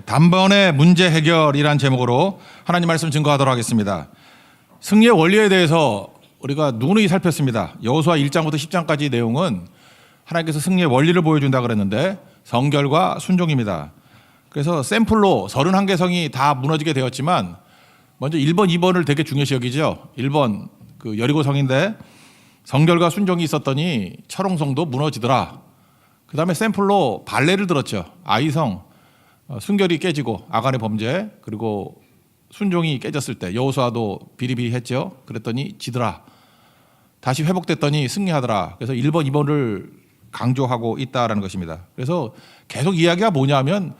단번에 문제 해결이란 제목으로 하나님 말씀 증거하도록 하겠습니다. 승리의 원리에 대해서 우리가 누누이 살폈습니다. 여호수아 1장부터 10장까지 내용은 하나님께서 승리의 원리를 보여준다 그랬는데 성결과 순종입니다. 그래서 샘플로 31개 성이 다 무너지게 되었지만 먼저 1번, 2번을 되게 중요시 여기죠. 1번 그 여리고 성인데 성결과 순종이 있었더니 철옹성도 무너지더라. 그 다음에 샘플로 발레를 들었죠. 아이성, 순결이 깨지고 아간의 범죄, 그리고 순종이 깨졌을 때 여호수아도 비리비리했죠. 그랬더니 지더라. 다시 회복됐더니 승리하더라. 그래서 1번, 2번을 강조하고 있다라는 것입니다. 그래서 계속 이야기가 뭐냐면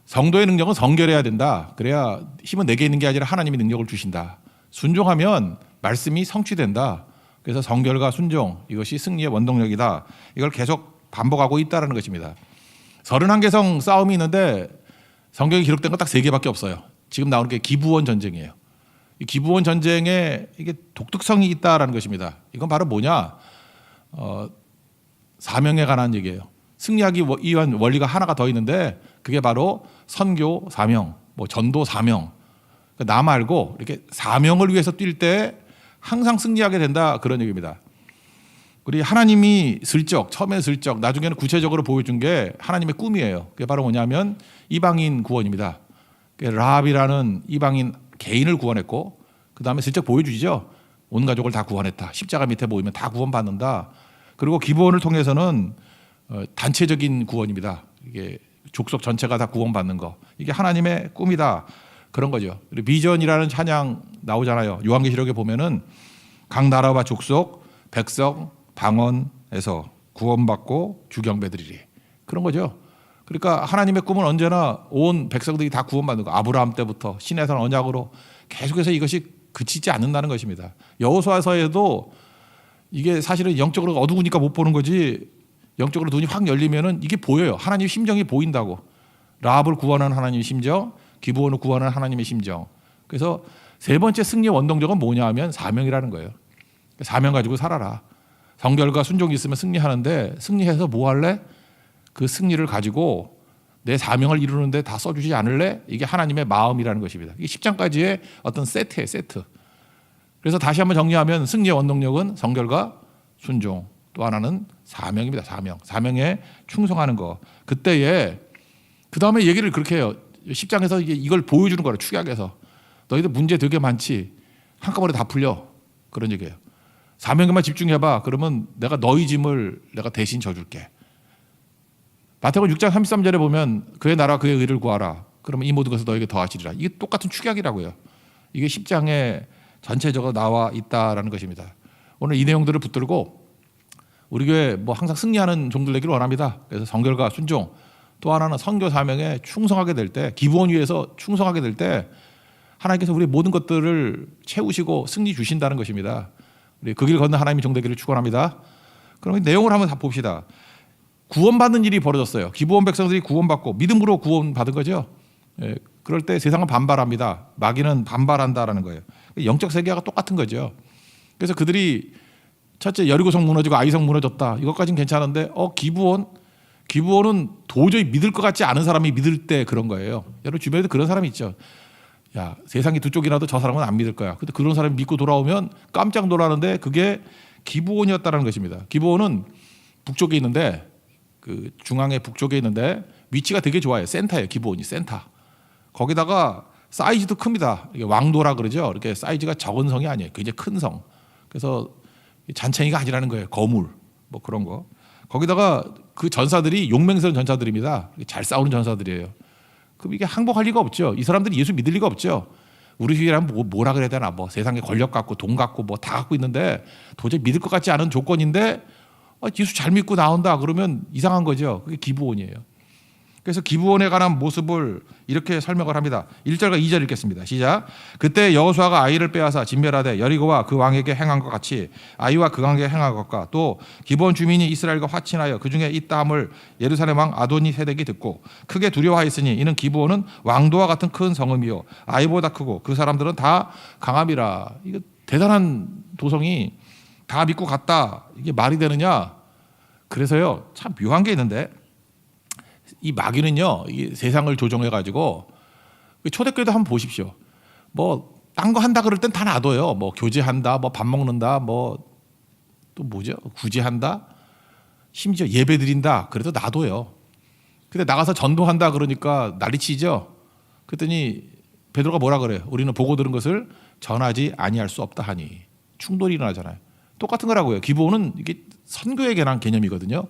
성도의 능력은 성결해야 된다. 그래야 힘은 내게 있는 게 아니라 하나님이 능력을 주신다. 순종하면 말씀이 성취된다. 그래서 성결과 순종, 이것이 승리의 원동력이다. 이걸 계속 반복하고 있다는 것입니다. 31개 성 싸움이 있는데 성경에 기록된 건 딱 3개밖에 없어요. 지금 나오는 게 기브온 전쟁이에요. 이 기브온 전쟁에 이게 독특성이 있다라는 것입니다. 이건 바로 뭐냐? 사명에 관한 얘기예요. 승리하기 위한 원리가 하나가 더 있는데 그게 바로 선교 사명, 전도 사명. 나 말고 이렇게 사명을 위해서 뛸 때 항상 승리하게 된다, 그런 얘기입니다. 우리 하나님이 처음에 슬쩍, 나중에는 구체적으로 보여준 게 하나님의 꿈이에요. 그게 바로 뭐냐면 이방인 구원입니다. 라합이라는 이방인 개인을 구원했고, 그 다음에 슬쩍 보여주죠. 온 가족을 다 구원했다. 십자가 밑에 모이면 다 구원받는다. 그리고 기브온을 통해서는 단체적인 구원입니다. 이게 족속 전체가 다 구원받는 거. 이게 하나님의 꿈이다. 그런 거죠. 비전이라는 찬양 나오잖아요. 요한계시록에 보면은 각 나라와 족속, 백성, 방언에서 구원받고 주경배드리리. 그런 거죠. 그러니까 하나님의 꿈은 언제나 온 백성들이 다 구원받는 거. 아브라함 때부터 신에서 언약으로 계속해서 이것이 그치지 않는다는 것입니다. 여호수아서에도 이게 사실은 영적으로 어두우니까 못 보는 거지, 영적으로 눈이 확 열리면은 이게 보여요. 하나님의 심정이 보인다고. 라합을 구원하는 하나님의 심정, 기브온을 구원하는 하나님의 심정. 그래서 세 번째 승리의 원동력은 뭐냐 하면 사명이라는 거예요. 사명 가지고 살아라. 성결과 순종이 있으면 승리하는데, 승리해서 뭐 할래? 그 승리를 가지고 내 사명을 이루는데 다 써주지 않을래? 이게 하나님의 마음이라는 것입니다. 이게 10장까지의 어떤 세트예요, 세트. 그래서 다시 한번 정리하면 승리의 원동력은 성결과 순종, 또 하나는 사명입니다. 사명에 충성하는 거. 그때에 그 다음에 얘기를 그렇게 해요. 10장에서 이걸 보여주는 거예요. 축약해서 너희들 문제 되게 많지, 한꺼번에 다 풀려, 그런 얘기예요. 사명에만 집중해봐. 그러면 내가 너희 짐을 내가 대신 져줄게. 마태복음 6장 33절에 보면 그의 나라 그의 의를 구하라. 그러면 이 모든 것을 너에게 더하시리라. 이게 똑같은 축약이라고요. 이게 10장에 전체적으로 나와 있다라는 것입니다. 오늘 이 내용들을 붙들고 우리 교회 항상 승리하는 종들 되기를 원합니다. 그래서 성결과 순종, 또 하나는 선교 사명에 충성하게 될 때, 기브온 위에서 충성하게 될 때 하나님께서 우리의 모든 것들을 채우시고 승리 주신다는 것입니다. 우리 그 길 건너 하나님의 종 되기를 축원합니다. 그럼 내용을 한번 다 봅시다. 구원받는 일이 벌어졌어요. 기브온 백성들이 구원받고 믿음으로 구원받은 거죠. 그럴 때 세상은 반발합니다. 마귀는 반발한다라는 거예요. 영적 세계가 똑같은 거죠. 그래서 그들이 첫째 여리고성 무너지고 아이성 무너졌다. 이것까지는 괜찮은데 기브온은 도저히 믿을 것 같지 않은 사람이 믿을 때 그런 거예요. 여러분 주변에도 그런 사람이 있죠. 야, 세상이 두 쪽이라도 저 사람은 안 믿을 거야. 근데 그런 사람이 믿고 돌아오면 깜짝 놀라는데 그게 기브온이었다는 것입니다. 기브온은 북쪽에 있는데, 그 중앙의 북쪽에 있는데 위치가 되게 좋아요. 센터예요. 기브온이 센터. 거기다가 사이즈도 큽니다. 이게 왕도라 그러죠. 이렇게 사이즈가 적은 성이 아니에요. 굉장히 큰 성. 그래서 잔챙이가 아니라는 거예요. 거물 그런 거. 거기다가 그 전사들이 용맹스러운 전사들입니다. 잘 싸우는 전사들이에요. 그럼 이게 항복할 리가 없죠. 이 사람들이 예수 믿을 리가 없죠. 우리 교회라면 뭐라 그래야 되나, 세상에 권력 갖고 돈 갖고 다 갖고 있는데 도저히 믿을 것 같지 않은 조건인데 예수 잘 믿고 나온다 그러면 이상한 거죠. 그게 기브온이에요. 그래서 기브온에 관한 모습을 이렇게 설명을 합니다. 1절과 2절 읽겠습니다. 시작. 그때 여호수아가 아이를 빼앗아 진멸하되 여리고와 그 왕에게 행한 것 같이 아이와 그 왕에게 행한 것과 또 기브온 주민이 이스라엘과 화친하여 그중에 있다함을 예루살렘 왕 아도니 세덱이 듣고 크게 두려워하였으니 이는 기브온은 왕도와 같은 큰 성읍이요 아이보다 크고 그 사람들은 다 강함이라. 이거 대단한 도성이 다 믿고 갔다. 이게 말이 되느냐? 그래서요, 참 묘한 게 있는데 이 마귀는요, 이 세상을 조종해 가지고 초대교회도 한번 보십시오. 뭐 딴 거 한다 그럴 땐 다 놔둬요. 뭐 교제한다, 뭐 밥 먹는다, 뭐 또 뭐죠? 구제한다, 심지어 예배 드린다. 그래도 놔둬요. 근데 나가서 전도한다 그러니까 난리치죠. 그랬더니 베드로가 뭐라 그래요? 우리는 보고 들은 것을 전하지 아니할 수 없다 하니. 충돌이 일어나잖아요. 똑같은 거라고요. 기본은 이게 선교에 관한 개념이거든요.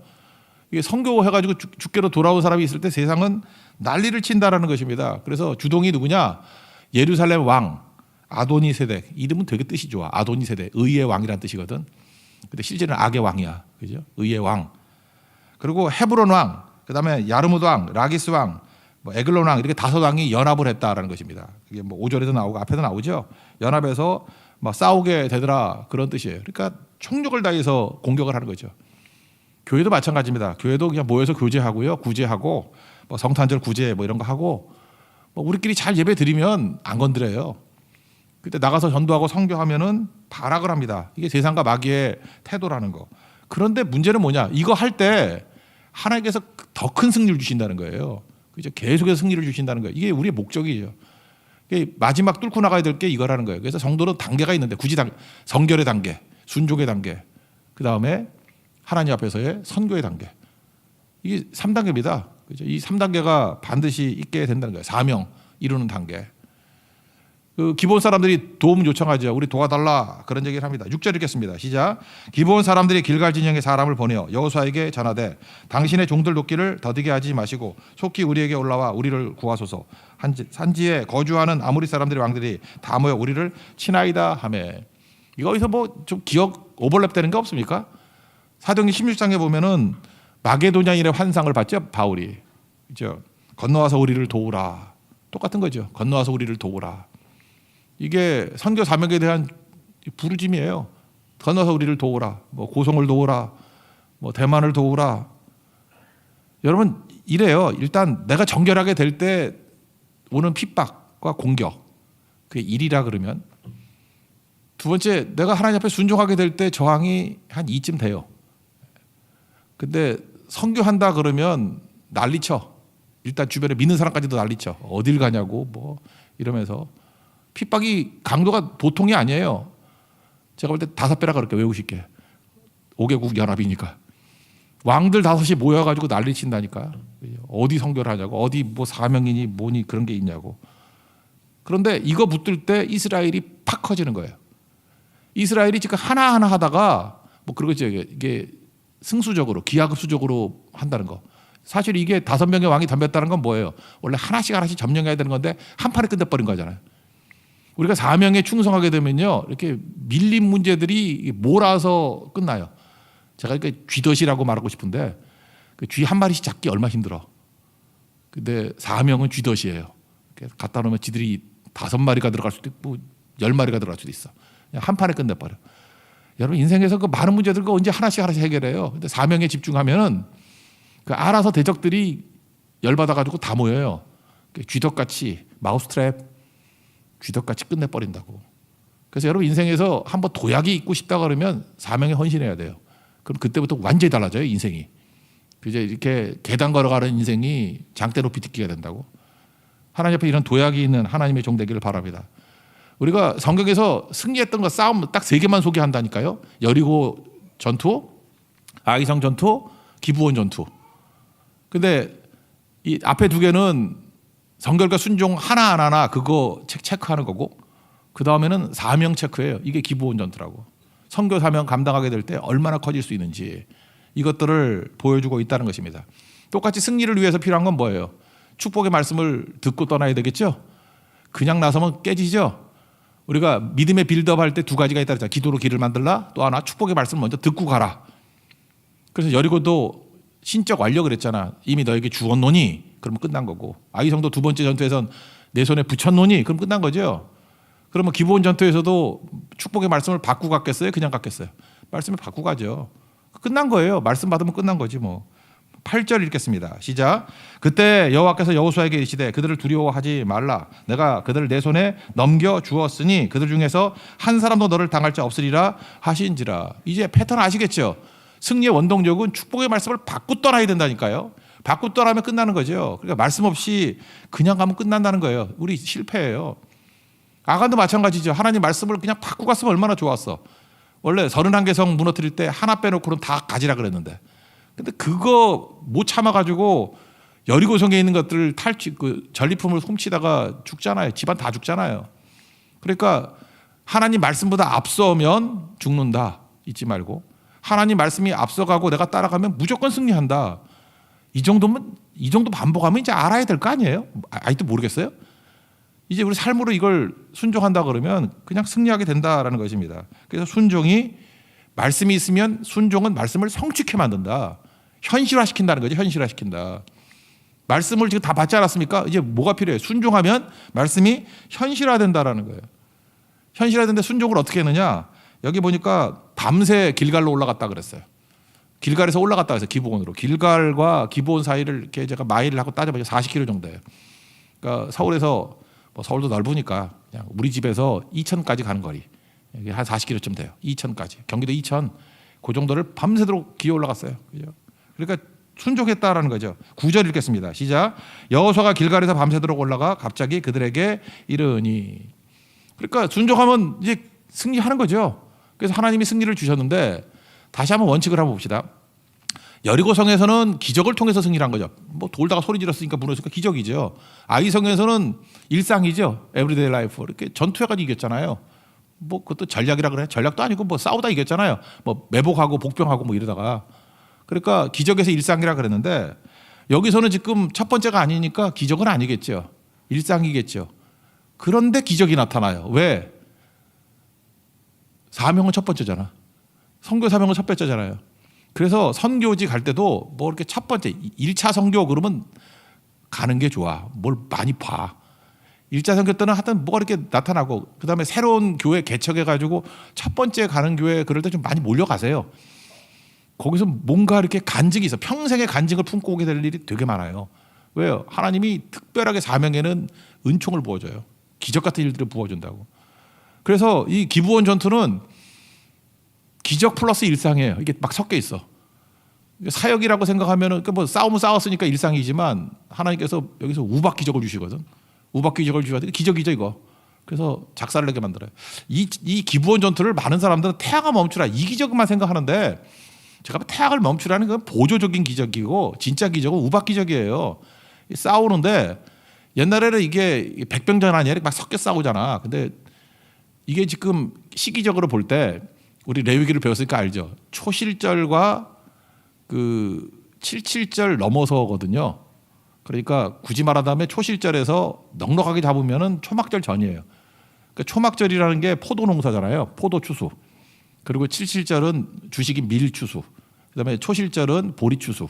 이게 선교해가지고 주께로 돌아온 사람이 있을 때 세상은 난리를 친다라는 것입니다. 그래서 주동이 누구냐? 예루살렘 왕 아도니세덱. 이름은 되게 뜻이 좋아. 아도니세덱, 의의 왕이란 뜻이거든. 근데 실제는 악의 왕이야, 그죠? 의의 왕. 그리고 헤브론 왕, 그다음에 야르무드 왕, 라기스 왕, 뭐 에글론 왕, 이렇게 5왕이 연합을 했다라는 것입니다. 그게 뭐 5절에도 나오고 앞에도 나오죠. 연합해서 막 싸우게 되더라, 그런 뜻이에요. 그러니까 총력을 다해서 공격을 하는 거죠. 교회도 마찬가지입니다. 교회도 그냥 모여서 교제하고요, 구제하고 뭐 성탄절 구제 뭐 이런 거 하고 뭐 우리끼리 잘 예배 드리면 안 건드려요. 그때 나가서 전도하고 선교하면은 발악을 합니다. 이게 세상과 마귀의 태도라는 거. 그런데 문제는 뭐냐? 이거 할 때 하나님께서 더 큰 승리를 주신다는 거예요. 그죠? 계속해서 승리를 주신다는 거예요. 이게 우리의 목적이죠. 이게 마지막 뚫고 나가야 될 게 이거라는 거예요. 그래서 성도는 단계가 있는데 굳이 성결의 단계, 순종의 단계, 그 다음에 하나님 앞에서의 선교의 단계. 이게 3단계입니다. 그죠? 이 3단계가 반드시 있게 된다는 거예요. 사명 이루는 단계. 그 기본 사람들이 도움 요청하죠. 우리 도와달라 그런 얘기를 합니다. 6절 읽겠습니다. 시작. 기본 사람들이 길갈 진영에 사람을 보내어 여호수아에게 전하되 당신의 종들 돕기를 더디게 하지 마시고 속히 우리에게 올라와 우리를 구하소서. 산지에 거주하는 아모리 사람들의 왕들이 다 모여 우리를 치나이다 하매. 이거에서 뭐 좀 기억 오버랩 되는 게 없습니까? 사도행전 16장에 보면은 마게도냐인의 환상을 봤죠. 바울이. 그죠? 건너와서 우리를 도우라. 똑같은 거죠. 건너와서 우리를 도우라. 이게 선교 사명에 대한 부르짐이에요. 건너서 우리를 도우라. 뭐 고성을 도우라. 뭐 대만을 도우라. 여러분 이래요. 일단 내가 정결하게 될 때 오는 핍박과 공격. 그게 일이라 그러면. 두 번째, 내가 하나님 앞에 순종하게 될 때 저항이 한 2쯤 돼요. 근데 선교한다 그러면 난리쳐. 일단 주변에 믿는 사람까지도 난리쳐. 어딜 가냐고 뭐 이러면서. 핍박이 강도가 보통이 아니에요. 제가 볼 때 5배라 그렇게 외우실게. 5개국 연합이니까. 왕들 5이 모여가지고 난리 친다니까. 어디 선교를 하냐고. 어디 뭐 사명이니 뭐니 그런 게 있냐고. 그런데 이거 붙들 때 이스라엘이 팍 커지는 거예요. 이스라엘이 지금 하나하나 하다가 뭐 그러겠죠. 이게 승수적으로 기하급수적으로 한다는 거. 사실 이게 5명의 왕이 덤볐다는 건 뭐예요? 원래 하나씩 점령해야 되는 건데 한 판에 끝내버린 거잖아요. 우리가 사명에 충성하게 되면요, 이렇게 밀린 문제들이 몰아서 끝나요. 제가 이렇게 쥐덫이라고 말하고 싶은데 쥐 한 마리씩 잡기 얼마나 힘들어. 근데 사명은 쥐덫이에요. 갖다 놓으면 쥐들이 5마리가 들어갈 수도 있고 10마리가 들어갈 수도 있어. 그냥 한 판에 끝내버려. 여러분 인생에서 그 많은 문제들 그 언제 하나씩 해결해요. 근데 사명에 집중하면은 그 알아서 대적들이 열받아가지고 다 모여요. 쥐덫같이 마우스트랩. 쥐덫같이 끝내버린다고. 그래서 여러분 인생에서 한번 도약이 있고 싶다 그러면 사명에 헌신해야 돼요. 그럼 그때부터 완전히 달라져요 인생이. 이제 이렇게 계단 걸어가는 인생이 장대 높이 딛기가 된다고. 하나님 앞에 이런 도약이 있는 하나님의 종 되기를 바랍니다. 우리가 성경에서 승리했던 거 싸움 딱 3개만 소개한다니까요. 여리고 전투, 아이성 전투, 기브온 전투. 근데 이 앞에 2개는 성결과 순종 하나하나 그거 체크하는 거고 그 다음에는 사명 체크예요. 이게 기브온 전투라고. 선교 사명 감당하게 될 때 얼마나 커질 수 있는지 이것들을 보여주고 있다는 것입니다. 똑같이 승리를 위해서 필요한 건 뭐예요? 축복의 말씀을 듣고 떠나야 되겠죠? 그냥 나서면 깨지죠? 우리가 믿음의 빌드업 할 때 2가지가 있다 그랬잖아요. 기도로 길을 만들라. 또 하나 축복의 말씀을 먼저 듣고 가라. 그래서 여리고도 신적 완료 그랬잖아. 이미 너에게 주었노니 그러면 끝난 거고. 아이성도 2번째 전투에선 내 손에 붙였노니 그럼 끝난 거죠. 그러면 기브온 전투에서도 축복의 말씀을 받고 갔겠어요? 그냥 갔겠어요? 말씀을 받고 가죠. 끝난 거예요. 말씀 받으면 끝난 거지 뭐. 8절 읽겠습니다. 시작. 그때 여호와께서 여호수아에게 이르시되 그들을 두려워하지 말라. 내가 그들을 내 손에 넘겨 주었으니 그들 중에서 한 사람도 너를 당할 자 없으리라 하신지라. 이제 패턴 아시겠죠? 승리의 원동력은 축복의 말씀을 받고 떠나야 된다니까요. 바꾸더라면 끝나는 거죠. 그러니까 말씀 없이 그냥 가면 끝난다는 거예요. 우리 실패예요. 아간도 마찬가지죠. 하나님 말씀을 그냥 바꾸고 갔으면 얼마나 좋았어. 원래 31개 성 무너뜨릴 때 하나 빼놓고는 다 가지라 그랬는데, 근데 그거 못 참아가지고 여리고성에 있는 것들을 전리품을 훔치다가 죽잖아요. 집안 다 죽잖아요. 그러니까 하나님 말씀보다 앞서면 죽는다 잊지 말고, 하나님 말씀이 앞서가고 내가 따라가면 무조건 승리한다. 이 정도 반복하면 이제 알아야 될 거 아니에요? 아직도 모르겠어요? 이제 우리 삶으로 이걸 순종한다 그러면 그냥 승리하게 된다라는 것입니다. 그래서 순종이, 말씀이 있으면 순종은 말씀을 성취케 만든다. 현실화시킨다는 거죠. 현실화시킨다. 말씀을 지금 다 받지 않았습니까? 이제 뭐가 필요해요? 순종하면 말씀이 현실화된다라는 거예요. 현실화되는데 순종을 어떻게 했느냐? 여기 보니까 밤새 길갈로 올라갔다 그랬어요. 길갈에서 올라갔다 그래서 기브온으로. 길갈과 기브온 사이를 이렇게 제가 마일을 하고 따져보면 40km 정도예요. 그러니까 서울에서, 서울도 넓으니까 그냥 우리 집에서 이천까지 가는 거리. 이게 한 40km쯤 돼요. 이천까지. 경기도 이천. 그 정도를 밤새도록 기어 올라갔어요. 그죠? 그러니까 순종했다라는 거죠. 9절 읽겠습니다. 시작. 여호수아가 길갈에서 밤새도록 올라가 갑자기 그들에게 이르니. 그러니까 순종하면 이제 승리하는 거죠. 그래서 하나님이 승리를 주셨는데, 다시 한번 원칙을 한번 봅시다. 여리고성에서는 기적을 통해서 승리를 한 거죠. 돌다가 소리 질렀으니까 무너졌으니까 기적이죠. 아이성에서는 일상이죠. 에브리데이 라이프. 이렇게 전투해가지고 이겼잖아요. 그것도 전략이라 그래. 전략도 아니고 싸우다 이겼잖아요. 매복하고 복병하고 이러다가. 그러니까 기적에서 일상이라 그랬는데, 여기서는 지금 첫 번째가 아니니까 기적은 아니겠죠. 일상이겠죠. 그런데 기적이 나타나요. 왜? 사명은 첫 번째잖아. 선교 사명은 첫 번째잖아요. 그래서 선교지 갈 때도 이렇게 첫 번째 1차 선교 그러면 가는 게 좋아. 뭘 많이 봐. 1차 선교 때는 하여튼 뭐가 이렇게 나타나고, 그다음에 새로운 교회 개척해가지고 첫 번째 가는 교회 그럴 때 좀 많이 몰려가세요. 거기서 뭔가 이렇게 간증이 있어. 평생의 간증을 품고 오게 될 일이 되게 많아요. 왜요? 하나님이 특별하게 사명에는 은총을 부어줘요. 기적 같은 일들을 부어준다고. 그래서 이 기브온 전투는 기적 플러스 일상이에요. 이게 막 섞여 있어. 사역이라고 생각하면은 싸움은 싸웠으니까 일상이지만, 하나님께서 여기서 우박 기적을 주시거든. 우박 기적을 주셔야 기적이죠 이거. 그래서 작사를 내게 만들어요. 이 기브온 전투를 많은 사람들은 태양아 멈추라 이 기적만 생각하는데, 제가 태양을 멈추라는 건 보조적인 기적이고, 진짜 기적은 우박 기적이에요. 싸우는데 옛날에는 이게 백병전 아니야? 막 섞여 싸우잖아. 근데 이게 지금 시기적으로 볼 때 우리 레위기를 배웠으니까 알죠. 초실절과 77절 넘어서거든요. 그러니까 굳이 말하자면 초실절에서 넉넉하게 잡으면은 초막절 전이에요. 그러니까 초막절이라는 게 포도 농사잖아요. 포도 추수. 그리고 77절은 주식이 밀 추수. 그다음에 초실절은 보리 추수.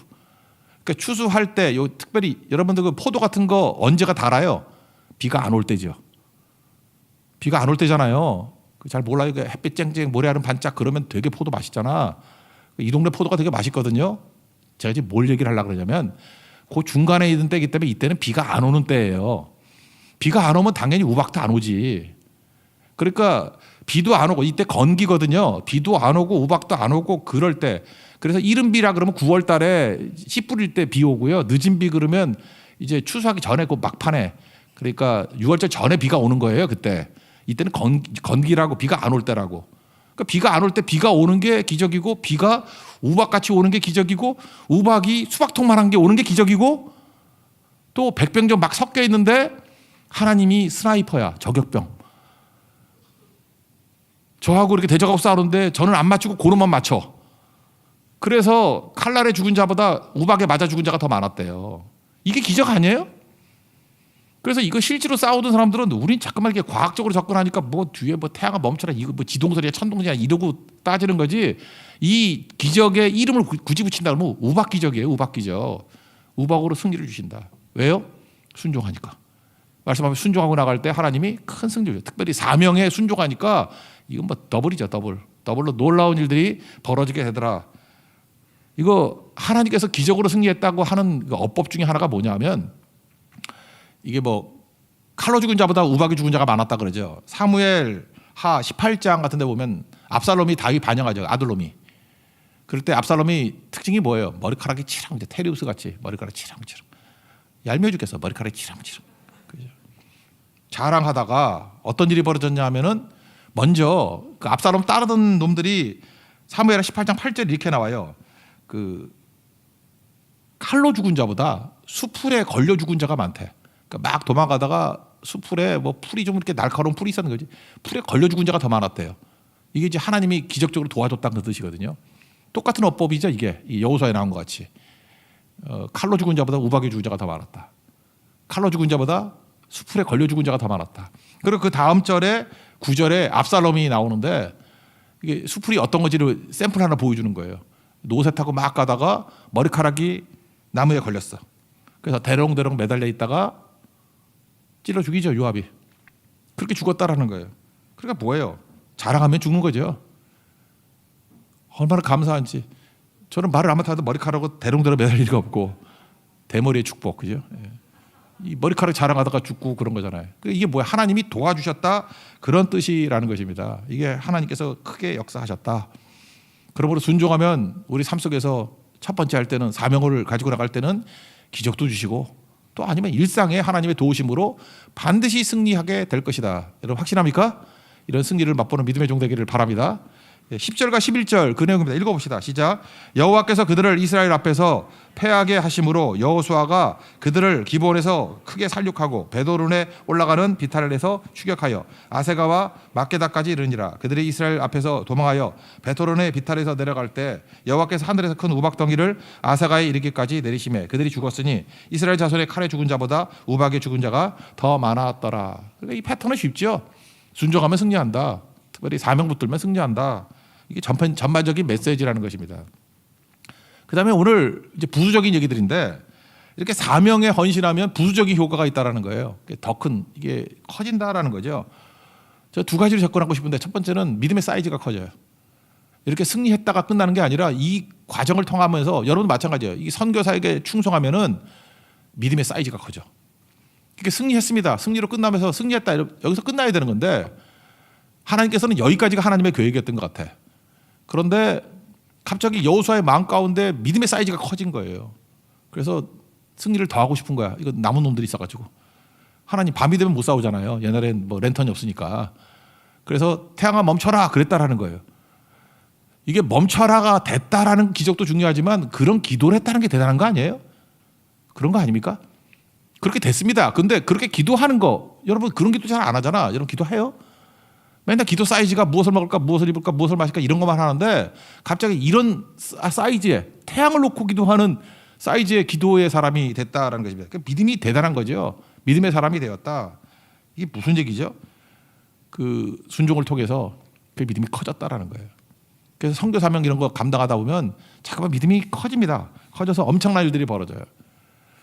그러니까 추수할 때 특별히 여러분들 포도 같은 거 언제가 달아요? 비가 안 올 때죠. 비가 안 올 때잖아요. 잘 몰라요. 햇빛 쨍쨍 모래알은 반짝 그러면 되게 포도 맛있잖아. 이 동네 포도가 되게 맛있거든요. 제가 지금 뭘 얘기를 하려고 그러냐면, 그 중간에 있는 때이기 때문에 이때는 비가 안 오는 때예요. 비가 안 오면 당연히 우박도 안 오지. 그러니까 비도 안 오고, 이때 건기거든요. 비도 안 오고 우박도 안 오고 그럴 때. 그래서 이른비라 그러면 9월 달에 씨 뿌릴 때 비 오고요. 늦은 비 그러면 이제 추수하기 전에 그 막판에, 그러니까 6월절 전에 비가 오는 거예요. 그때. 이때는 건기라고, 비가 안 올 때라고. 그러니까 비가 안 올 때 비가 오는 게 기적이고, 비가 우박같이 오는 게 기적이고, 우박이 수박통만한 게 오는 게 기적이고, 또 백병전 막 섞여 있는데 하나님이 스나이퍼야. 저격병. 저하고 이렇게 대적하고 싸우는데 저는 안 맞추고 고놈만 맞춰. 그래서 칼날에 죽은 자보다 우박에 맞아 죽은 자가 더 많았대요. 이게 기적 아니에요? 그래서 이거 실제로 싸우던 사람들은, 우린 자꾸만 이렇게 과학적으로 접근하니까 뒤에 태양아 멈춰라 이거 지동설이야 천동설이야 이러고 따지는 거지. 이 기적의 이름을 굳이 붙인다 그러면 우박 기적이에요. 우박 기적. 우박으로 승리를 주신다. 왜요? 순종하니까. 말씀하면 순종하고 나갈 때 하나님이 큰 승리를 줘요. 특별히 사명에 순종하니까 이건 더블이죠. 더블로 놀라운 일들이 벌어지게 되더라. 이거 하나님께서 기적으로 승리했다고 하는 어법 중에 하나가 뭐냐면, 이게 칼로 죽은 자보다 우박이 죽은 자가 많았다 그러죠. 사무엘 하 18장 같은 데 보면 압살롬이 다윗 반영하죠. 아들롬이. 그럴 때 압살롬이 특징이 뭐예요? 머리카락이 치렁, 테리우스 같이 머리카락 치렁치렁. 얄미워 죽겠어. 머리카락이 치렁치렁. 그죠? 자랑하다가 어떤 일이 벌어졌냐 하면은 먼저 그 압살롬 따르던 놈들이 사무엘하 18장 8절 이렇게 나와요. 그 칼로 죽은 자보다 수풀에 걸려 죽은 자가 많대. 그러니까 막 도망가다가 수풀에 뭐 풀이 좀 이렇게 날카로운 풀이 있었는 거지. 풀에 걸려 죽은 자가 더 많았대요. 이게 이제 하나님이 기적적으로 도와줬다는 그 뜻이거든요. 똑같은 어법이죠. 이게 여호수아에 나온 것 같이 칼로 죽은 자보다 우박에 죽은 자가 더 많았다. 칼로 죽은 자보다 수풀에 걸려 죽은 자가 더 많았다. 그리고 그 다음 절에 9절에 압살롬이 나오는데 이게 수풀이 어떤 건지를 샘플 하나 보여주는 거예요. 노새 타고 막 가다가 머리카락이 나무에 걸렸어. 그래서 대롱대롱 매달려 있다가 찔러 죽이죠. 요압이. 그렇게 죽었다라는 거예요. 그러니까 뭐예요? 자랑하면 죽는 거죠. 얼마나 감사한지. 저는 말을 아무튼 하도 머리카락으로 대롱대롱 매달릴 리가 없고 대머리의 축복, 그죠? 이 머리카락 자랑하다가 죽고 그런 거잖아요. 이게 뭐야? 하나님이 도와주셨다 그런 뜻이라는 것입니다. 이게 하나님께서 크게 역사하셨다. 그러므로 순종하면 우리 삶 속에서 첫 번째 할 때는 사명을 가지고 나갈 때는 기적도 주시고 또 아니면 일상에 하나님의 도우심으로 반드시 승리하게 될 것이다. 여러분 확신합니까? 이런 승리를 맛보는 믿음의 종 되기를 바랍니다. 10절과 11절 그 내용입니다. 읽어봅시다. 시작. 여호와께서 그들을 이스라엘 앞에서 패하게 하심으로 여호수아가 그들을 기브온에서 크게 살육하고 베도른에 올라가는 비탈에서 추격하여 아세가와 막게다까지 이르니라. 그들이 이스라엘 앞에서 도망하여 베도른의 비탈에서 내려갈 때 여호와께서 하늘에서 큰 우박덩이를 아세가에 이르기까지 내리심에 그들이 죽었으니 이스라엘 자손의 칼에 죽은 자보다 우박에 죽은 자가 더 많았더라. 그러니까 이 패턴은 쉽죠. 순종하면 승리한다. 특별히 사명 붙들면 승리한다. 이게 전반적인 메시지라는 것입니다. 그다음에 오늘 이제 부수적인 얘기들인데 이렇게 사명에 헌신하면 부수적인 효과가 있다라는 거예요. 더 큰 이게 커진다라는 거죠. 저 두 가지를 접근하고 싶은데 첫 번째는 믿음의 사이즈가 커져요. 이렇게 승리했다가 끝나는 게 아니라 이 과정을 통하면서 여러분도 마찬가지예요. 이 선교사에게 충성하면은 믿음의 사이즈가 커져. 이렇게 승리했습니다. 승리로 끝나면서 승리했다 여기서 끝나야 되는 건데 하나님께서는 여기까지가 하나님의 계획이었던 것 같아. 그런데 갑자기 여호수아의 마음 가운데 믿음의 사이즈가 커진 거예요. 그래서 승리를 더 하고 싶은 거야. 이거 남은 놈들이 있어가지고 하나님 밤이 되면 못 싸우잖아요. 옛날엔 뭐 랜턴이 없으니까. 그래서 태양아 멈춰라 그랬다라는 거예요. 이게 멈춰라가 됐다라는 기적도 중요하지만 그런 기도를 했다는 게 대단한 거 아니에요? 그런 거 아닙니까? 그렇게 됐습니다. 근데 그렇게 기도하는 거 여러분 그런 기도 잘 안 하잖아. 여러분 기도해요? 맨날 기도 사이즈가 무엇을 먹을까 무엇을 입을까 무엇을 마실까 이런 것만 하는데 갑자기 이런 사이즈에 태양을 놓고 기도하는 사이즈의 기도의 사람이 됐다라는 것입니다. 그러니까 믿음이 대단한 거죠. 믿음의 사람이 되었다. 이게 무슨 얘기죠? 그 순종을 통해서 그 믿음이 커졌다라는 거예요. 그래서 선교 사명 이런 거 감당하다 보면 잠깐만 믿음이 커집니다. 커져서 엄청난 일들이 벌어져요.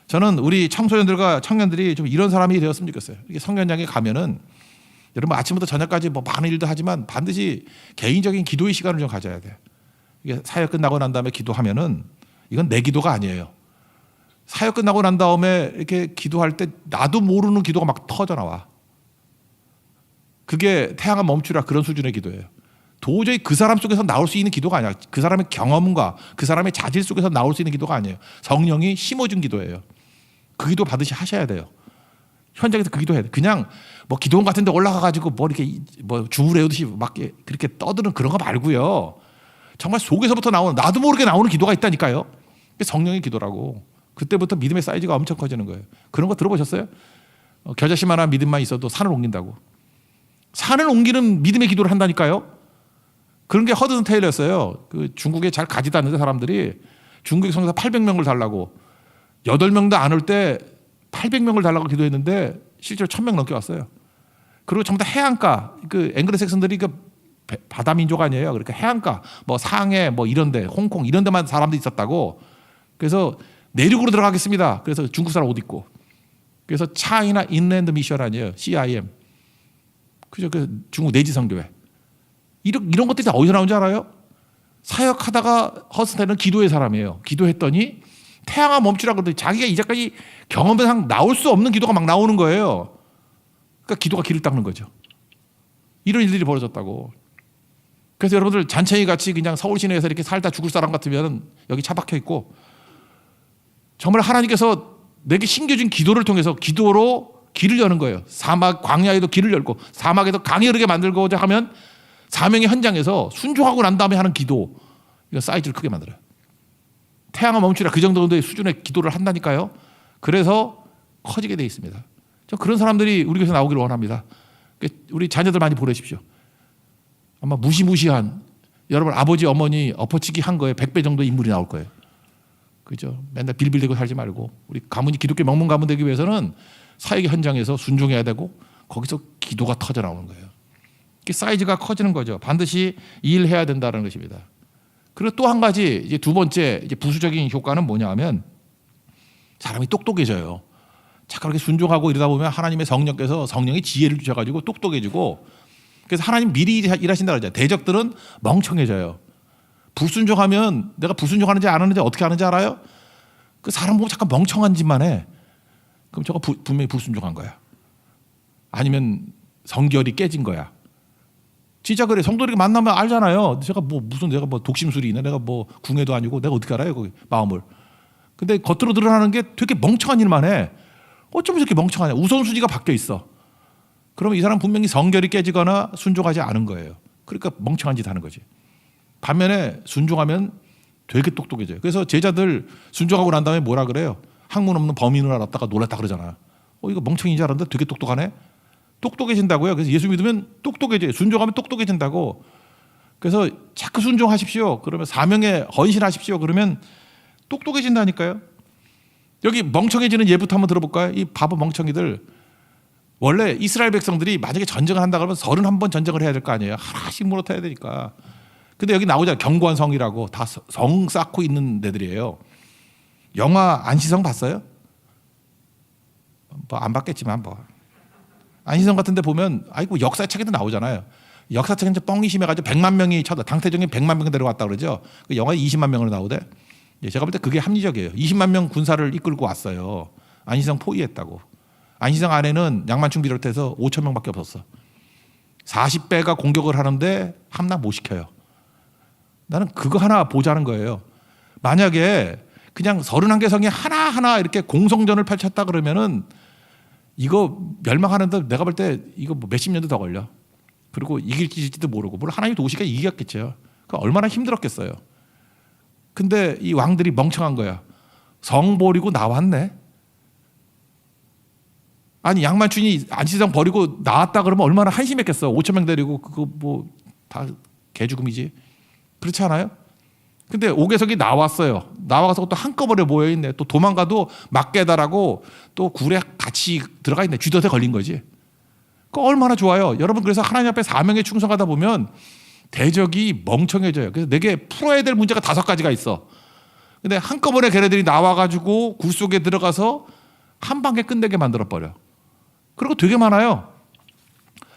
저는 우리 청소년들과 청년들이 좀 이런 사람이 되었으면 좋겠어요. 이게 성견장에 가면은 여러분 아침부터 저녁까지 뭐 많은 일도 하지만 반드시 개인적인 기도의 시간을 좀 가져야 돼. 이게 사역 끝나고 난 다음에 기도하면은 이건 내 기도가 아니에요. 사역 끝나고 난 다음에 이렇게 기도할 때 나도 모르는 기도가 막 터져 나와. 그게 태양아 멈추라 그런 수준의 기도예요. 도저히 그 사람 속에서 나올 수 있는 기도가 아니야. 그 사람의 경험과 그 사람의 자질 속에서 나올 수 있는 기도가 아니에요. 성령이 심어준 기도예요. 그 기도 받으시 하셔야 돼요. 현장에서 그 기도해야 돼. 그냥 뭐 기도원 같은 데 올라가 가지고 뭐 이렇게 뭐 주무레우듯이 막 그렇게 떠드는 그런 거 말고요. 정말 속에서부터 나오는 나도 모르게 나오는 기도가 있다니까요. 성령의 기도라고. 그때부터 믿음의 사이즈가 엄청 커지는 거예요. 그런 거 들어보셨어요? 겨자씨만한 믿음만 있어도 산을 옮긴다고. 산을 옮기는 믿음의 기도를 한다니까요. 그런 게 허든 테일러였어요. 그 중국에 잘 가지도 않는 사람들이 중국 성에서 800명을 달라고 8명도 안 올 때 800명을 달라고 기도했는데 실제로 1000명 넘게 왔어요. 그리고 전부 다 해안가, 그 앵글로색슨들이 그 바다 민족 아니에요. 그러니까 해안가, 뭐 상해, 뭐 이런데, 홍콩 이런 데만 사람들이 있었다고. 그래서 내륙으로 들어가겠습니다. 그래서 중국 사람 옷 입고. 그래서 차이나 인랜드 미션 아니에요. CIM. 그죠? 그 중국 내지 선교회. 이런 것들이 다 어디서 나온 줄 알아요? 사역하다가 허스테는 기도의 사람이에요. 기도했더니 태양아 멈추라 그러더니 자기가 이제까지 경험상 나올 수 없는 기도가 막 나오는 거예요. 그러니까 기도가 길을 닦는 거죠. 이런 일들이 벌어졌다고. 그래서 여러분들 잔챙이 같이 그냥 서울 시내에서 이렇게 살다 죽을 사람 같으면 여기 차 박혀 있고, 정말 하나님께서 내게 신겨진 기도를 통해서 기도로 길을 여는 거예요. 사막 광야에도 길을 열고 사막에도 강이 흐르게 만들고자 하면 사명의 현장에서 순종하고 난 다음에 하는 기도, 이거 사이즈를 크게 만들어요. 태양아 멈추라, 그 정도의 수준의 기도를 한다니까요. 그래서 커지게 돼 있습니다. 저 그런 사람들이 우리 교회에서 나오기를 원합니다. 우리 자녀들 많이 보내십시오. 아마 무시무시한, 여러분 아버지 어머니 엎어치기 한 거에 100배 정도의 인물이 나올 거예요. 그죠? 맨날 빌빌대고 살지 말고, 우리 가문이 기독교 명문 가문 되기 위해서는 사역의 현장에서 순종해야 되고 거기서 기도가 터져 나오는 거예요. 사이즈가 커지는 거죠. 반드시 일해야 된다는 것입니다. 그리고 또 한 가지, 이제 두 번째 이제 부수적인 효과는 뭐냐 하면 사람이 똑똑해져요. 자꾸 그렇게 순종하고 이러다 보면 하나님의 성령께서 성령이 지혜를 주셔가지고 똑똑해지고, 그래서 하나님 미리 일하신다 그러잖아요. 대적들은 멍청해져요. 불순종하면, 내가 불순종하는지 안 하는지 어떻게 하는지 알아요? 그 사람 보면 잠깐 멍청한 짓만 해. 그럼 저거 분명히 불순종한 거야. 아니면 성결이 깨진 거야. 진짜 그래. 성도들이 만나면 알잖아요. 제가 내가 독심술이 있나? 내가 궁예도 아니고 내가 어떻게 알아요? 거기 마음을. 근데 겉으로 드러나는 게 되게 멍청한 일만 해. 어쩌면 이렇게 멍청하냐? 우선순위가 바뀌어 있어. 그러면 이 사람 분명히 성결이 깨지거나 순종하지 않은 거예요. 그러니까 멍청한 짓 하는 거지. 반면에 순종하면 되게 똑똑해져요. 그래서 제자들 순종하고 난 다음에 뭐라 그래요? 학문 없는 범인을 알았다가 놀랐다 그러잖아. 이거 멍청인 줄 알았는데 되게 똑똑하네. 똑똑해진다고요. 그래서 예수 믿으면 똑똑해져요. 순종하면 똑똑해진다고. 그래서 자꾸 순종하십시오. 그러면 사명에 헌신하십시오. 그러면 똑똑해진다니까요. 여기 멍청해지는 예부터 한번 들어볼까요? 이 바보 멍청이들. 원래 이스라엘 백성들이 만약에 전쟁을 한다 그러면 31번 전쟁을 해야 될 거 아니에요. 하나씩 물어타야 되니까. 근데 여기 나오잖아요. 견고한 성이라고. 다 성 쌓고 있는 데들이에요. 영화 안시성 봤어요? 안 봤겠지만 안시성 같은 데 보면 역사책에도 나오잖아요. 역사책은 이제 뻥이 심해가지고 100만 명이 당태종이 100만 명 데려왔다 그러죠. 그 영화에 20만 명으로 나오대. 제가 볼 때 그게 합리적이에요. 20만 명 군사를 이끌고 왔어요. 안시성 포위했다고. 안시성 안에는 양만충 비롯해서 5천 명밖에 없었어. 40배가 공격을 하는데 함락 못 시켜요. 나는 그거 하나 보자는 거예요. 만약에 그냥 31개 성이 하나하나 이렇게 공성전을 펼쳤다 그러면은 이거 멸망하는데 내가 볼 때 이거 몇십 년도 더 걸려. 그리고 이길지 질지도 모르고. 물론 하나님 도시가 이겼겠죠. 그러니까 얼마나 힘들었겠어요. 근데 이 왕들이 멍청한 거야. 성 버리고 나왔네. 아니 양만춘이 안시성 버리고 나왔다 그러면 얼마나 한심했겠어. 5천 명 데리고 그거 다 개죽음이지. 그렇지 않아요? 근데 5개석이 나왔어요. 나와서 또 한꺼번에 모여있네. 또 도망가도 막게다라고 또 굴에 같이 들어가 있네. 쥐덫에 걸린 거지. 그 얼마나 좋아요. 여러분, 그래서 하나님 앞에 사명에 충성하다 보면 대적이 멍청해져요. 그래서 내게 풀어야 될 문제가 5가지가 있어. 근데 한꺼번에 걔네들이 나와가지고 굴 속에 들어가서 한 방에 끝내게 만들어버려. 그리고 되게 많아요.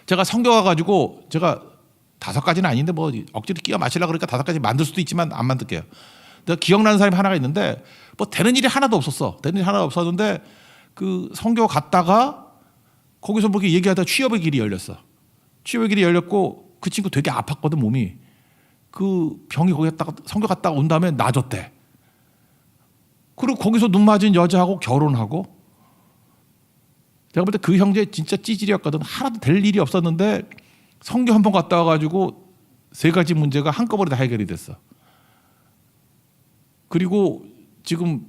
제가 성경 와가지고 제가 5가지는 아닌데 억지로 끼워 맞추려고 그러니까 5가지 만들 수도 있지만 안 만들게요. 내가 기억나는 사람이 하나가 있는데 되는 일이 하나도 없었어. 되는 일이 하나도 없었는데 그 성교 갔다가 거기서 얘기하다가 취업의 길이 열렸어. 취업의 길이 열렸고 그 친구 되게 아팠거든, 몸이. 그 병이 거기 갔다가 성교 갔다가 온 다음에 나아졌대. 그리고 거기서 눈 맞은 여자하고 결혼하고. 제가 볼 때 그 형제 진짜 찌질이었거든. 하나도 될 일이 없었는데 성교 한 번 갔다 와가지고 3가지 문제가 한꺼번에 다 해결이 됐어. 그리고 지금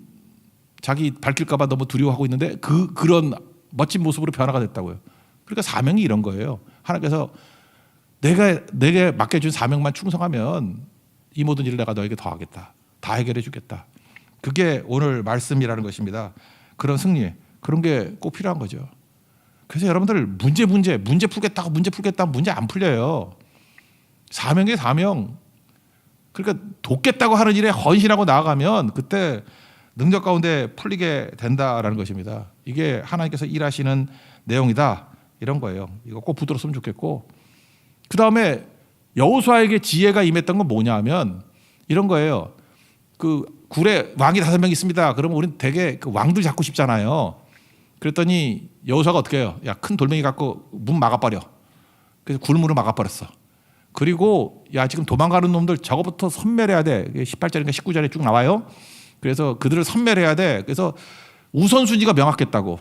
자기 밝힐까봐 너무 두려워하고 있는데 그런 멋진 모습으로 변화가 됐다고요. 그러니까 사명이 이런 거예요. 하나님께서 내게 맡겨준 사명만 충성하면 이 모든 일을 내가 너에게 더하겠다. 다 해결해 주겠다. 그게 오늘 말씀이라는 것입니다. 그런 승리, 그런 게 꼭 필요한 거죠. 그래서 여러분들 문제 풀겠다고 문제 안 풀려요. 사명의 사명. 그러니까 돕겠다고 하는 일에 헌신하고 나아가면 그때 능력 가운데 풀리게 된다라는 것입니다. 이게 하나님께서 일하시는 내용이다. 이런 거예요. 이거 꼭 붙들었으면 좋겠고. 그 다음에 여호수아에게 지혜가 임했던 건 뭐냐 하면 이런 거예요. 그 굴에 왕이 5명 있습니다. 그러면 우리는 되게 그 왕들 잡고 싶잖아요. 그랬더니 여호수아가 어떻게 해요? 야, 큰 돌멩이 갖고 문 막아버려. 그래서 굴문을 막아버렸어. 그리고 야 지금 도망가는 놈들 저거부터 섬멸해야 돼. 18절인가 19절에 쭉 나와요. 그래서 그들을 섬멸해야 돼. 그래서 우선순위가 명확했다고.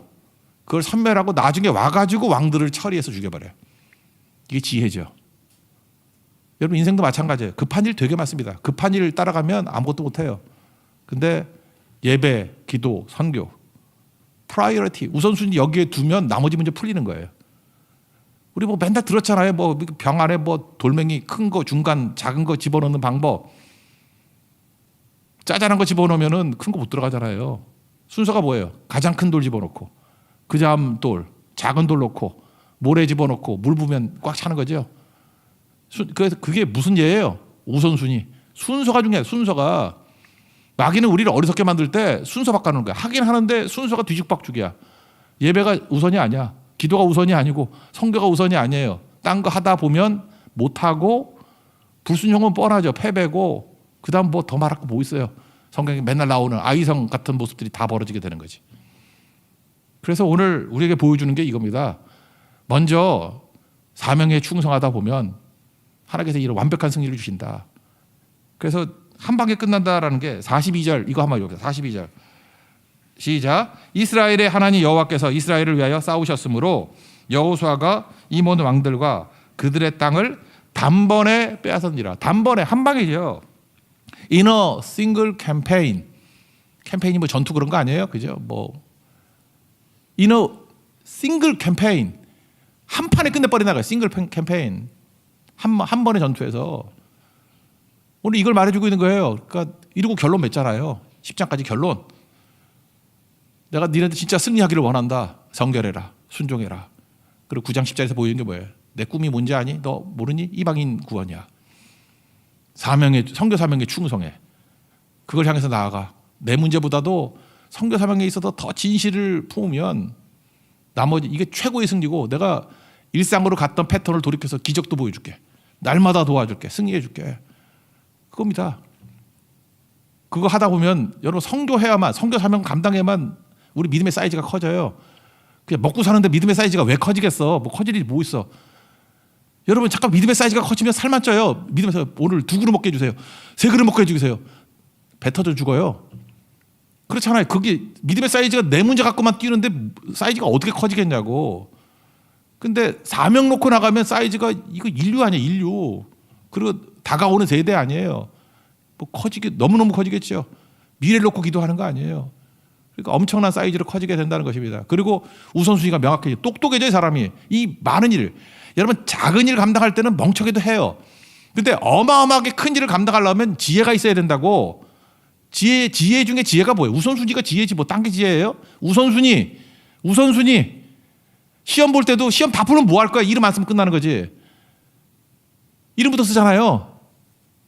그걸 섬멸하고 나중에 와가지고 왕들을 처리해서 죽여버려요. 이게 지혜죠. 여러분 인생도 마찬가지예요. 급한 일 되게 많습니다. 급한 일 따라가면 아무것도 못해요. 근데 예배, 기도, 선교, 프라이어리티, 우선순위 여기에 두면 나머지 문제 풀리는 거예요. 우리 뭐 맨날 들었잖아요. 뭐 병 안에 뭐 돌멩이 큰 거, 중간, 작은 거 집어넣는 방법. 짜잘한 거 집어넣으면은 큰 거 못 들어가잖아요. 순서가 뭐예요? 가장 큰 돌 집어넣고, 그 다음 돌, 작은 돌 넣고, 모래 집어넣고, 물 부으면 꽉 차는 거죠. 그래서 그게 무슨 예예요? 우선순위. 순서가 중요해요. 순서가. 마귀는 우리를 어리석게 만들 때 순서 바꿔놓는 거야. 하긴 하는데 순서가 뒤죽박죽이야. 예배가 우선이 아니야. 기도가 우선이 아니고 성교가 우선이 아니에요. 딴 거 하다 보면 못하고 불순종은 뻔하죠. 패배고 그 다음 뭐 더 말할 거 뭐 있어요. 성경에 맨날 나오는 아이성 같은 모습들이 다 벌어지게 되는 거지. 그래서 오늘 우리에게 보여주는 게 이겁니다. 먼저 사명에 충성하다 보면 하나님께서 이런 완벽한 승리를 주신다. 그래서 한 방에 끝난다라는 게 42절 이거 한번 읽어보세요. 42절 시작. 이스라엘의 하나님 여호와께서 이스라엘을 위하여 싸우셨으므로 여호수아가 이 모든 왕들과 그들의 땅을 단번에 빼앗았니라. 단번에 한 방이죠. In a single campaign. 캠페인이 뭐 전투 그런 거 아니에요? 그죠? 뭐 In a single campaign. 한 판에 끝내버리나 거예요. 싱글 캠페인. 한 번의 전투에서. 오늘 이걸 말해주고 있는 거예요. 그러니까 이러고 결론 맺잖아요. 10장까지 결론. 내가 니네들 진짜 승리하기를 원한다. 성결해라. 순종해라. 그리고 9장 10절에서 보이는 게 뭐예요? 내 꿈이 뭔지 아니? 너 모르니? 이방인 구원이야. 선교 사명에 충성해. 그걸 향해서 나아가. 내 문제보다도 선교 사명에 있어서 더 진실을 품으면 나머지 이게 최고의 승리고 내가 일상으로 갔던 패턴을 돌이켜서 기적도 보여줄게. 날마다 도와줄게. 승리해줄게. 그겁니다. 그거 하다 보면 여러분 선교해야만 선교 사명 감당해야만 우리 믿음의 사이즈가 커져요. 그냥 먹고 사는데 믿음의 사이즈가 왜 커지겠어? 뭐 커질 일이 뭐 있어? 여러분 잠깐 믿음의 사이즈가 커지면 살만 쪄요. 믿음에서 오늘 2그릇 먹게 해주세요. 3그릇 먹게 해주세요. 배 터져 죽어요. 그렇잖아요. 그게 믿음의 사이즈가 내 문제 갖고만 뛰는데 사이즈가 어떻게 커지겠냐고. 근데 사명 놓고 나가면 사이즈가 이거 인류 아니에요. 인류. 그리고 다가오는 세대 아니에요. 뭐 커지게 너무너무 커지겠죠. 미래를 놓고 기도하는 거 아니에요. 그러니까 엄청난 사이즈로 커지게 된다는 것입니다. 그리고 우선순위가 명확해져. 똑똑해져요 사람이. 이 많은 일. 여러분 작은 일 감당할 때는 멍청해도 해요. 근데 어마어마하게 큰 일을 감당하려면 지혜가 있어야 된다고. 지혜 중에 지혜가 뭐예요? 우선순위가 지혜지 뭐 딴 게 지혜예요? 우선순위. 시험 볼 때도 시험 다 풀면 뭐 할 거야? 이름 안 쓰면 끝나는 거지. 이름부터 쓰잖아요.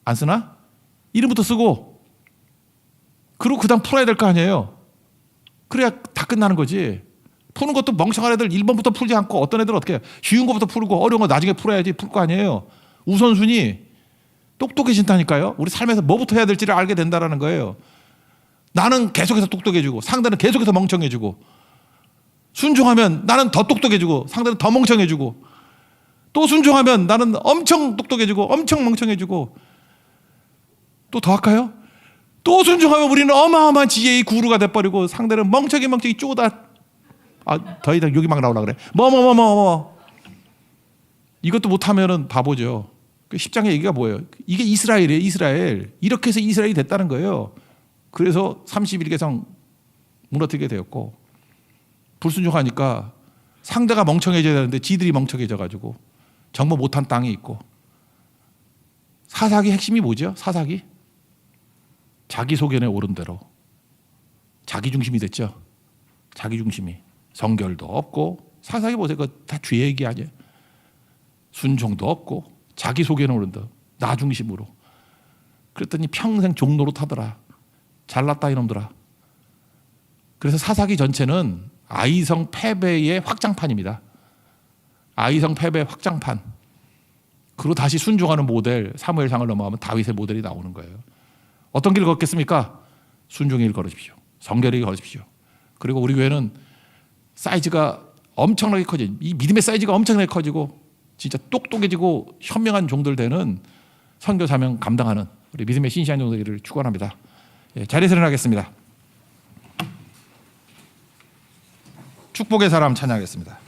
안 쓰나? 이름부터 쓰고 그리고 그 다음 풀어야 될 거 아니에요. 그래야 다 끝나는 거지. 푸는 것도 멍청한 애들 1번부터 풀지 않고 어떤 애들은 어떻게 해요? 쉬운 것부터 풀고 어려운 거 나중에 풀어야지 풀 거 아니에요. 우선순위. 똑똑해진다니까요. 우리 삶에서 뭐부터 해야 될지를 알게 된다는 거예요. 나는 계속해서 똑똑해지고 상대는 계속해서 멍청해지고 순종하면 나는 더 똑똑해지고 상대는 더 멍청해지고 또 순종하면 나는 엄청 똑똑해지고 엄청 멍청해지고 또 더 할까요? 또 순종하면 우리는 어마어마한 지혜의 구루가 돼버리고 상대는 멍청이 쪼다. 더 이상 여기 막 나오려고 그래. 이것도 못하면은 바보죠. 10장의 얘기가 뭐예요? 이게 이스라엘이에요. 이스라엘. 이렇게 해서 이스라엘이 됐다는 거예요. 그래서 31개성 무너뜨리게 되었고 불순종하니까 상대가 멍청해져야 되는데 지들이 멍청해져가지고 정보 못한 땅이 있고. 사사기 핵심이 뭐죠? 사사기? 자기 소견에 오른 대로 자기 중심이 됐죠. 자기 중심이. 성결도 없고 사사기 보세요. 그거 다 죄 얘기 아니에요. 순종도 없고 자기 소견에 오른 대로 나 중심으로. 그랬더니 평생 종노릇 하더라. 잘났다 이놈들아. 그래서 사사기 전체는 아이성 패배의 확장판입니다. 아이성 패배의 확장판. 그리고 다시 순종하는 모델 사무엘상을 넘어가면 다윗의 모델이 나오는 거예요. 어떤 길을 걷겠습니까? 순종의 길 걸으십시오. 성결의 길 걸으십시오. 그리고 우리 교회는 사이즈가 엄청나게 커져. 이 믿음의 사이즈가 엄청나게 커지고 진짜 똑똑해지고 현명한 종들 되는 선교 사명 감당하는 우리 믿음의 신실한 종들을 축원합니다. 예, 자리에서 일어나겠습니다. 축복의 사람 찬양하겠습니다.